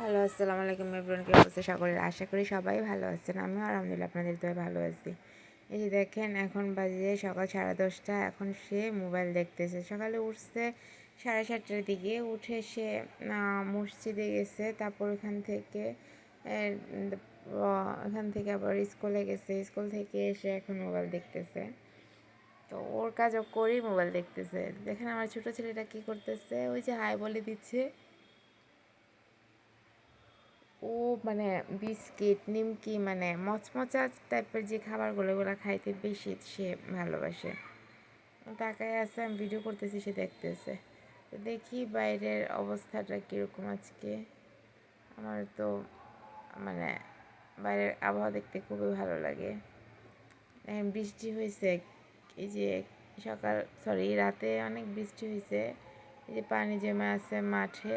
Hello, আসসালামু আলাইকুম everyone. কি অবস্থা সকলের? আশা করি সবাই ভালো আছেন। আমিও আলহামদুলিল্লাহ আপনাদের দয়ায় ভালো আছি। এই যে দেখেন, এখন বাজে সকাল 10:30। এখন সে মোবাইল দেখতেছে। সকালে উঠছে 7:30টার দিকে, উঠে সে মসজিদে গেছে। তারপর ওখান থেকে আবার স্কুলে গেছে। স্কুল থেকে এসে এখন মোবাইল দেখতেছে। তো ওর কাজও করেই মোবাইল দেখতেছে। দেখেন আমার ছোটো ছেলেটা কী করতেছে, ওই যে হাই বলে দিচ্ছে। ও মানে বিস্কিট, নিমকি, মানে মচমচা টাইপের যে খাবারগুলো, ওগুলো খাইতে বেশি সে ভালোবাসে। তাকায় আছে, আমি ভিডিও করতেছি, সে দেখতেছে। তো দেখি বাইরের অবস্থাটা কীরকম আজকে। আমার তো মানে বাইরের আবহাওয়া দেখতে খুবই ভালো লাগে। বৃষ্টি হয়েছে, এই যে রাতে অনেক বৃষ্টি হয়েছে। এই যে পানি জমে আছে মাঠে।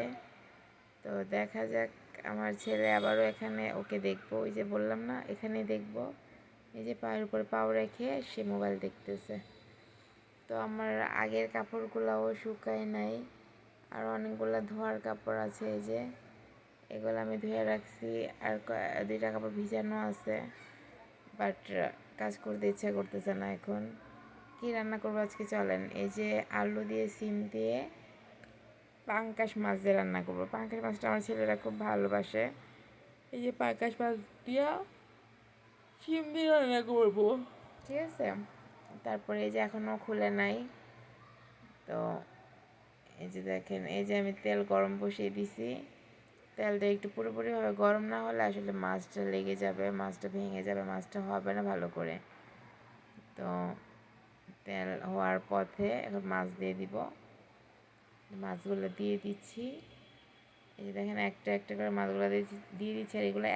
তো দেখা যাক, আমার ছেলে আবারও এখানে, ওকে দেখবো, ওই যে বললাম না, এখানেই দেখবো। এই যে পায়ের উপর পাও রেখে সে মোবাইল দেখতেছে। তো আমার আগের কাপড়গুলোও শুকায় নাই, আর অনেকগুলো ধোয়ার কাপড় আছে। এই যে এগুলো আমি ধুয়ে রাখছি, আর 2টা কাপড় ভিজানো আছে। বাট কাজ করতে ইচ্ছা করতেছে না এখন। কি রান্না করবো আজকে চলেন, এই যে আলু দিয়ে সিম দিয়ে পাঙ্কাশ মাছ দিয়ে রান্না করবো। পাঙ্কাশ মাছটা আমার ছেলেরা খুব ভালোবাসে। এই যে পাঙ্কাশ মাছ দিয়া সিম দিয়ে রান্না করবো, ঠিক আছে। তারপরে এই যে এখনও খুলে নাই। তো এই যে দেখেন, এই যে আমি তেল গরম বসিয়ে দিছি। তেলটা একটু পুরোপুরিভাবে গরম না হলে আসলে মাছটা লেগে যাবে, মাছটা ভেঙে যাবে, মাছটা হবে না ভালো করে। তো তেল হওয়ার পথে এখন মাছ দিয়ে দিব। মাছগুলো দিয়ে দিচ্ছি। এই যে দেখেন, একটা একটা করে মাছগুলো দিয়ে দিচ্ছি। আর এগুলো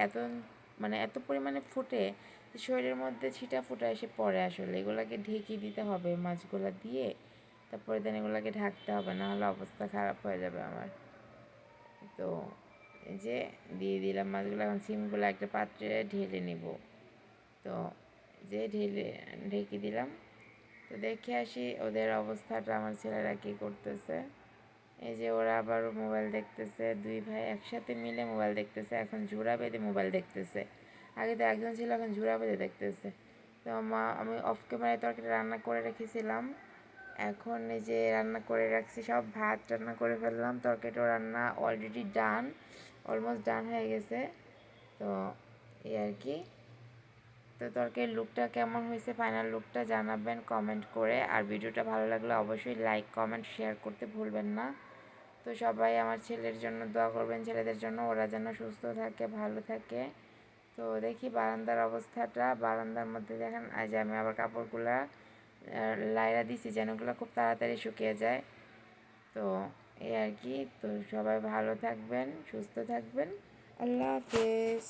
এত পরিমাণে ফুটে, শরীরের মধ্যে ছিটা ফুটা এসে পড়ে। আসলে এগুলোকে ঢেকে দিতে হবে মাছগুলো দিয়ে। তারপরে দেন এগুলোকে ঢাকতে হবে, না হলে অবস্থা খারাপ হয়ে যাবে আমার। তো এই যে দিয়ে দিলাম মাছগুলো। এখন সিমগুলো একটা পাত্রে ঢেলে নিব। তো যে ঢেকে দিলাম। তো দেখে আসি ওদের অবস্থাটা, আমার ছেলেরা কী করতেছে। এই যে ওরা আবার মোবাইল দেখতেছে, 2 ভাই একসাথে মিলে মোবাইল দেখতেছে। এখন জোড়া বেঁধে মোবাইল দেখতেছে। আগে তো একজন ছিল, এখন জোড়া বেঁধে দেখতেছে। তো আমি অফ ক্যামেরায় তরকারি রান্না করে রেখেছিলাম। এখন এই যে রান্না করে রাখছি, সব ভাত রান্না করে ফেললাম। তরকারিটাও রান্না অলরেডি ডান, অলমোস্ট ডান হয়ে গেছে। তো এই আর কি। তো তরকারির লুকটা কেমন হয়েছে, ফাইনাল লুকটা জানাবেন কমেন্ট করে। আর ভিডিওটা ভালো লাগলে অবশ্যই লাইক, কমেন্ট, শেয়ার করতে ভুলবেন না। তো সবাই আমার ছেলের জন্য দোয়া করবেন, ছেলেদের জন্য, ওরা যেন সুস্থ থাকে, ভালো থাকে। তো দেখি বারান্দার অবস্থাটা। বারান্দার মধ্যে দেখেন, আজ আমি আবার কাপড়গুলা লাইরা দিছি যেন ওগুলো খুব তাড়াতাড়ি শুকিয়ে যায়। তো এই আর কি। তো সবাই ভালো থাকবেন, সুস্থ থাকবেন। আল্লাহ হাফেজ।